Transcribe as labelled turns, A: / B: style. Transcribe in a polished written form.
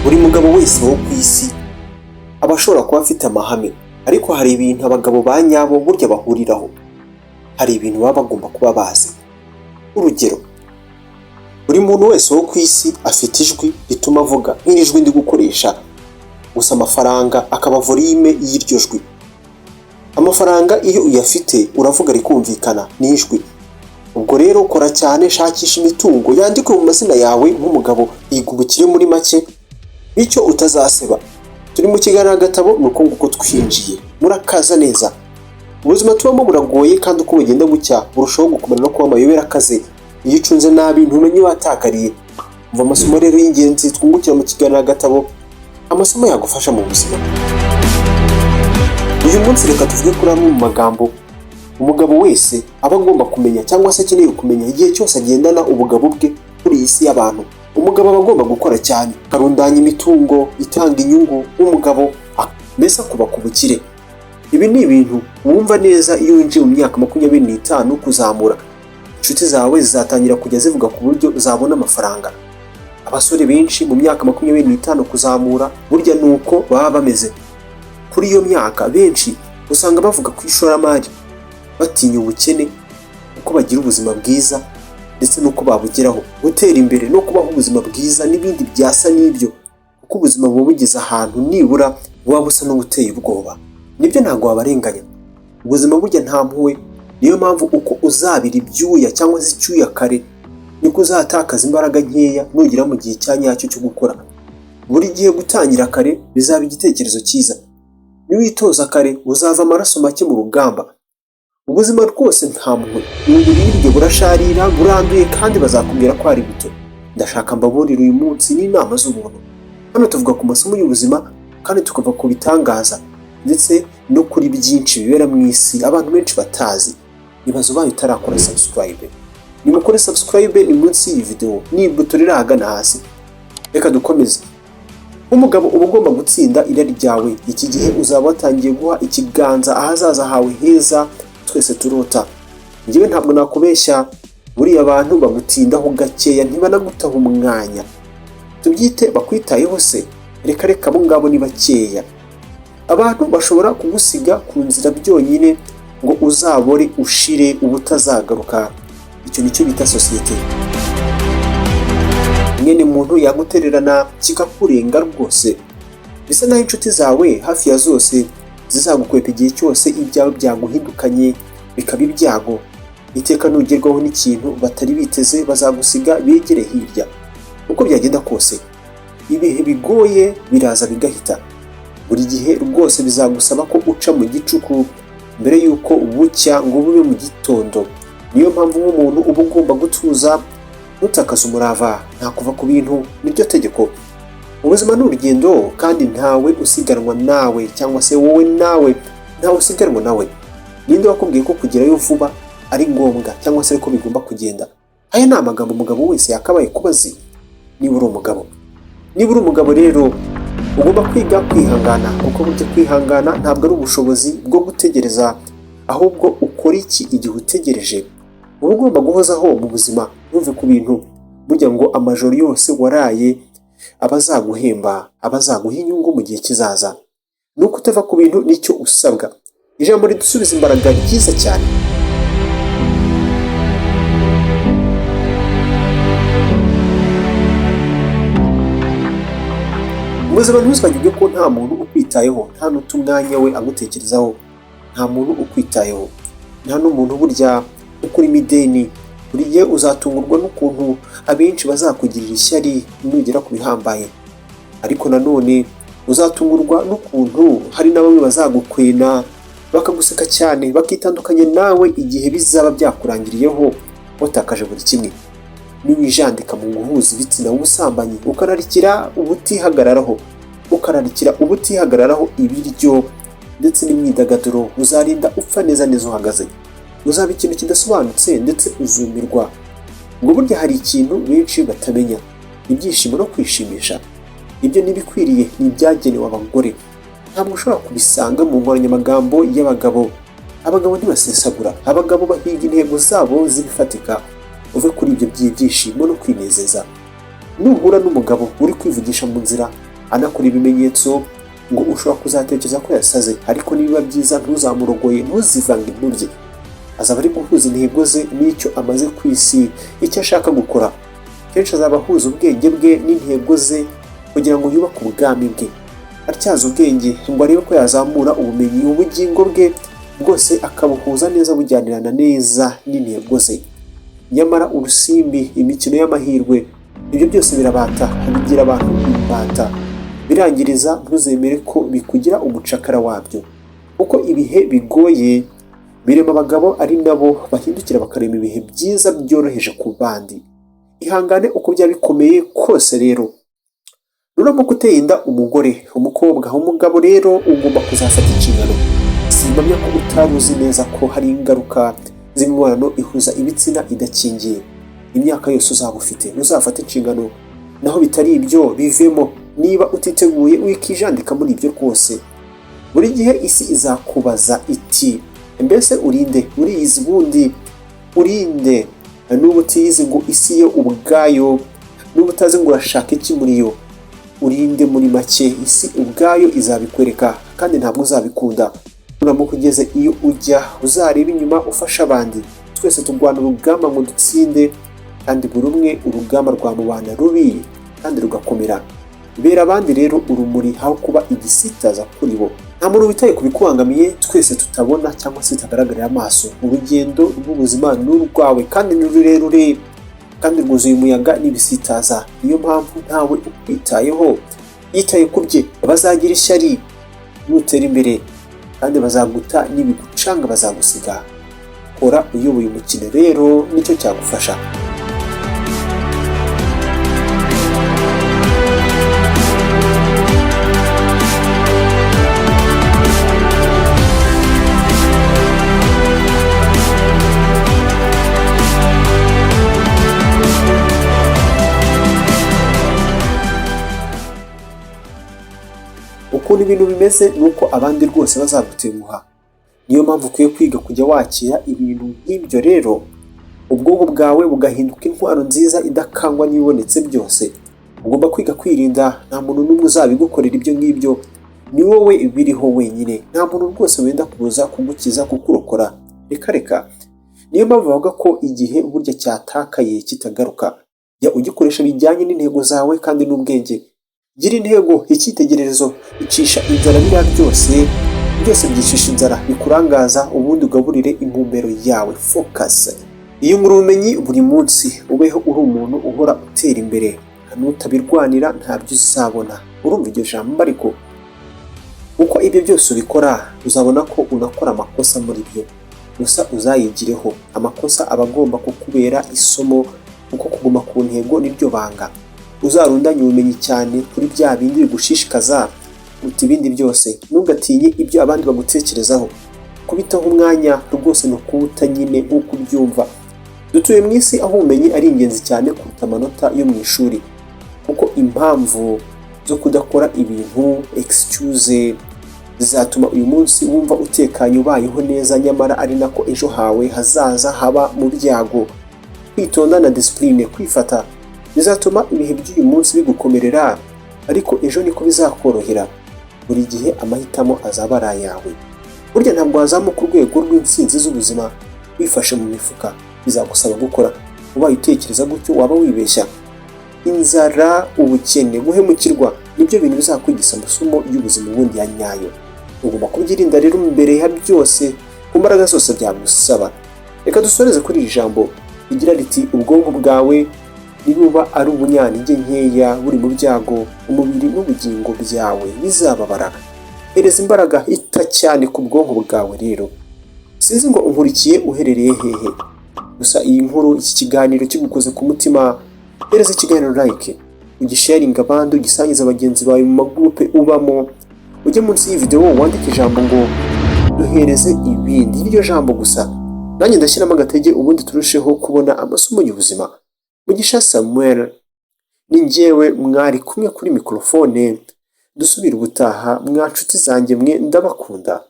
A: Buri mugabo wese wo ku isi aba ashobora kuba afite amahame, ariko hari ibintu abagabo ba nyabo burya bahuriraho. Hari ibintu baba bagomba kuba bazi. Urugero, buri muntu wese wo ku isi afite ijwi rituma avuga nk'iri jwi ndi gukoresha, gusa amafaranga akaba volume y'iryo jwi. Amafaranga iyo uyafite uravuga rikumvikana n'ijwi. Ubwo rero kora cyane, shakisha imitungo yandikwe mu mazina yawe nk'umugabo, yigubukire muri make bityo utazaseba. Turi mu kiganiro gatabo, nuko nguko twinjiye. Murakaza neza. Ubuzima tubamo buragoye, kandi uko bugenda bucya burushaho gukomera no kuba amayobera akaze. Iyo ucunze nabi ntumenye watakariye. Umva amasomo rero y'ingenzi twungukira mu kiganiro gatabo, amasomo yagufasha mu buzima. Uyu munsi reka tuvuge kuri amwe mu magambo umugabo wese aba agomba kumenya, cyangwa se akeneye kumenya igihe cyose agendana ubugabo bwe kuri iyi si y'abantu. Umugabo aba agomba gukora cyane, akarundanya imitungo itanga inyungu. Umugabo mbese akubaka ubukire. Ibi ni ibintu wumva neza iyo winjiye mu myaka 25 kuzamura. Inshuti zawe zizatangira kujya zivuga ku buryo zabona amafaranga. Abasore benshi mu myaka 25 kuzamura burya nuko baba bameze. Kuri iyo myaka benshi usanga bavuga ku ishoramari, batinya ubukene, uko bagira ubuzima bwiza ndetse nuko babugeraho, gutera imbere no kubaho ubuzima bwiza n'ibindi byasa n'ibyo, kuko ubuzima buba bugeze ahantu nibura buba busa no guteye ubwoba. Nibyo ntabwo wabarenganya. Ubuzima burya nta mpuhwe. Niyo mpamvu uko uzabira ibyuya cyangwa se icyuya kare, niko uzatakaza imbaraga nkeya nugera mu gihe cya nyacyo cyo gukora. Buri gihe gutangira kare bizaba igitekerezo cyiza. Niwitoza kare uzava amaraso make mu rugamba. Ubuzima rwose nta mpuhwe. Uburibwe burasharira, buranduye, kandi bazakubwira ko ari buto. Ndashaka mbaburira uyu munsi n'inama z'ubuntu. Hano tuvuga ku masomo y'ubuzima, kandi tukava ku bitangaza ndetse no kuri byinshi bibera mu isi abantu benshi batazi. Nibazo bayo utarakora subscribe. Nimukore subscribe ni munsi y'iyi video, ni buto riri ahagana hasi. Reka dukomeze. Umugabo uba ugomba gutsinda irari ryawe. Iki gihe uzaba watangiye guha ikiganza ahazaza hawe heza twese turota. Njyewe ntabwo nakubeshya, buriya abantu bagutindaho gakeya, ntibanagutaho umwanya. Tubyite bakwitayeho se? Reka abo ngabo ni bakeya. Abantu bashobora kugusiga ku nzira byonyine ngo uzabore ushire ubutazagaruka. Icyo nicyo bita sosiyete. Mwene muntu yagutererana kikakurenga rwose. Bisa naho inshuti zawe hafi ya zose zizagukwepa igihe cyose ibyawe byaguhindukanye bikaba ibyago. Iteka nugerwaho n'ikintu batari biteze bazagusiga begere hirya. Uko byagenda kose, ibihe bigoye biraza bigahita. Buri gihe rwose bizagusaba ko uca mu gicuku mbere yuko bucya ngo bube mu gitondo. Niyo mpamvu nk'umuntu uba ugomba gutuza, nutakaza umurava, nta kuva ku bintu. Niryo tegeko. Ubuzima ni urugendo, kandi ntawe usiganwa nawe, cyangwa se wowe nawe ntawe usiganwa nawe. Ninde wakubwiye ko kugerayo vuba ari ngombwa, cyangwa se ko bigomba kugenda? Aya ni amagambo umugabo wese yakabaye kubazi niba uri umugabo. Niba uri umugabo rero ugomba kwiga kwihangana, kuko burya kwihangana ntabwo ari ubushobozi bwo gutegereza, ahubwo ukora iki igihe utegereje. Uba ugomba guhozaho mu buzima, ntuve ku bintu. Burya ngo amajoro yose waraye abazaguhemba, abazaguha inyungu mu gihe kizaza. Nuko utava ku bintu nicyo usabwa. Ijambo ridusubiza imbaraga ryiza cyane. Ubuzima ntuzibagirwe ko nta muntu ukwitayeho, nta n'uta umwanya we agutekerezaho. Nta muntu ukwitayeho, nta n'umuntu burya ukuri imideni. Buri gihe uzatungurwa n'ukuntu abenshi bazakugirira ishyari nugera ku bihambaye, ariko nanone uzatungurwa n'ukuntu hari na bamwe bazagukwena bakaguseka cyane, bakitandukanya nawe igihe bizaba byakurangiriyeho watakaje buri kimwe. Niwijandika mu guhuza ibitsina ubusambanyi, ukararikira ubutihagararaho ibiryo ndetse n'imyidagaduro, uzarinda upfa neza uhagaze. Uzaba ikintu kidasobanutse ndetse uzumirwa. Ngo burya hari ikintu benshi batamenya: ibyishimo no kwishimisha. Ibyo nibikwiriye, ni ibyagenewe abagore. Ntabwo ushobora kubisanga mu nkoranyamagambo y'abagabo. Abagabo ntibasesagura, abagabo bahiga intego zabo zibifatika. Uve kuri ibyo by'ibyishimo no kwinezeza. Nuhura n'umugabo uri kwivugisha mu nzira, anakora ibimenyetso ngo ushobora kuzatekereza ko yasaze, ariko nibiba byiza ntuzamurogoye, ntuzivange inturye. Azaba ari guhuza intego ze n'icyo amaze ku isi, icyo ashaka gukora. Kenshi azaba ahuza ubwenge bwe n'intego ze kugira ngo yubake ubwami bwe. Atyaza ubwenge ngo arebe ko yazamura ubumenyi, ubugingo bwe bwose akabuhuza neza bujyanirana neza n'intego ze. Nyamara urusimbi, imikino y'amahirwe, ibyo byose birabata, bigira abantu imbata. Birangiriza ntuzemere ko bikugira umucakara wabyo, kuko ibihe bigoye birema abagabo ari nabo bahindukira bakarema ibihe byiza byoroheje ku bandi. Ihangane uko byaba bikomeye kose rero. Nuramuka uteye inda umugore, umukobwa, umugabo rero ugomba kuzafata inshingano. Simpamya ko utari uzi neza ko hari ingaruka z'imibonano ihuza ibitsina idakingiye. Imyaka yose uzaba ufite uzafata inshingano, naho bitari ibyo bivemo. Niba utiteguye wikijandika muri ibyo rwose. Buri gihe isi izakubaza iti mbese urinde, uriyizi bundi urinde? N'ubu utiyizi ngo isi yo ubwayo, n'ubu utazi ngo urashaka iki muri yo, urinde. Muri make isi ubwayo izabikwereka kandi ntabwo uzabikunda. Nuramuka ugeze iyo ujya uzareba inyuma ufasha abandi. Twese turwana urugamba ngo dutsinde, kandi buri umwe urugamba rwamubana rubi kandi rugakomera. Bera abandi rero urumuri aho kuba igisitaza kuri bo. Nta muntu witaye ku bikubangamiye, twese tutabona cyangwa se tutagaragarira amaso. Urugendo rw'ubuzima ni urwawe kandi ni rurerure kandi rwuzuye umuyaga n'ibisitaza. Niyo mpamvu ntawe ukwitayeho. Yitaye ku bye bazagira ishyari, nutera imbere kandi bazaguta, n'ibigucanga bazagusiga. Kora uyoboye umukino rero, nicyo cyagufasha. Ukuntu ibintu bimeze nuko abandi rwose bazagutenguha. Niyo mpamvu ukwiye kwiga kujya wakira ibintu nk'ibyo rero, ubwonko bwawe bugahinduka intwaro nziza idakangwa n'ibibonetse byose. Ugomba kwiga kwirinda. Nta muntu n'umwe uzabigukorera ibyo ngibyo, ni wowe biriho wenyine. Nta muntu rwose wenda kuza kugukiza kukurokora, reka. Niyo mpamvu bavuga ko igihe burya cyatakaye kitagaruka. Jya ugikoresha bijyanye n'intego zawe kandi n'ubwenge. Gira intego, icyitegererezo, icisha inzara. Biriya byose byicisha inzara, bikurangaza, ubundi ugaburire intumbero yawe. Focus. Iyungura ubumenyi buri munsi, ubeho uri umuntu uhora utera imbere. Nutabirwanira ntabyo uzabona. Urumva iryo jambo? Ariko uko ibyo byose ubikora, uzabona ko unakora amakosa muri byo. Gusa uzayigireho. Amakosa aba agomba kukubera isomo, kuko kuguma ku ntego niryo banga. Uzarundanye ubumenyi cyane kuri bya bindi bigushishikaza uti ibindi byose. Ntugatinye ibyo abandi bagutekerezaho. Kubitaho umwanya rwose no kuwuta nyine nk'uko ubyumva. Dutuye mu isi aho ubumenyi ari ingenzi cyane kuruta amanota yo mu ishuri, kuko impamvu zo kudakora ibintu excuse zizatuma uyu munsi wumva utekanye ubayeho neza, nyamara ari nako ejo hawe hazaza haba mu byago. Kwitonda na discipline, kwifata, bizatuma ibihe by'uyu munsi bigukomerera, ariko ejo niko bizakorohera. Buri gihe amahitamo azaba ari ayawe. Burya ntabwo wazamuka urwego rw'intsinzi z'ubuzima wifashe mu mifuka. Bizagusaba gukora. Ubaye utekereza gutyo waba wibeshya. Inzara, ubukene, guhemukirwa nibyo bintu bizakwigisha amasomo y'ubuzima ubundi ya nyayo. Ugomba kubyirinda rero mbere ya byose, ku mbaraga zose byagusaba. Reka dusoreze kuri iri jambo rigira riti ubwonko bwawe nibuba ari ubunyantege nkeya buri mu byago, umubiri n'ubugingo byawe bizababara. Hereza imbaraga ita cyane ku bwonko bwawe rero. Sinzi ngo unkurikiye uherereye hehe, gusa iyi nkuru, iki kiganiro kigukoze ku mutima, hereza ikiganiro like, ugisharinga abandi, ugisangiza abagenzi bawe mu magroupe ubamo. Ujye munsi y'iyi video wandike ijambo ngo duhereze ibindi, iryo jambo gusa. Nanjye ndashyiramo agatege, ubundi turusheho kubona amasomo y'ubuzima. Mugisha Samuel ni njyewe mwari kumwe kuri mikrofone. Dusubire ubutaha, mwa nshuti zanjye mwe, ndabakunda.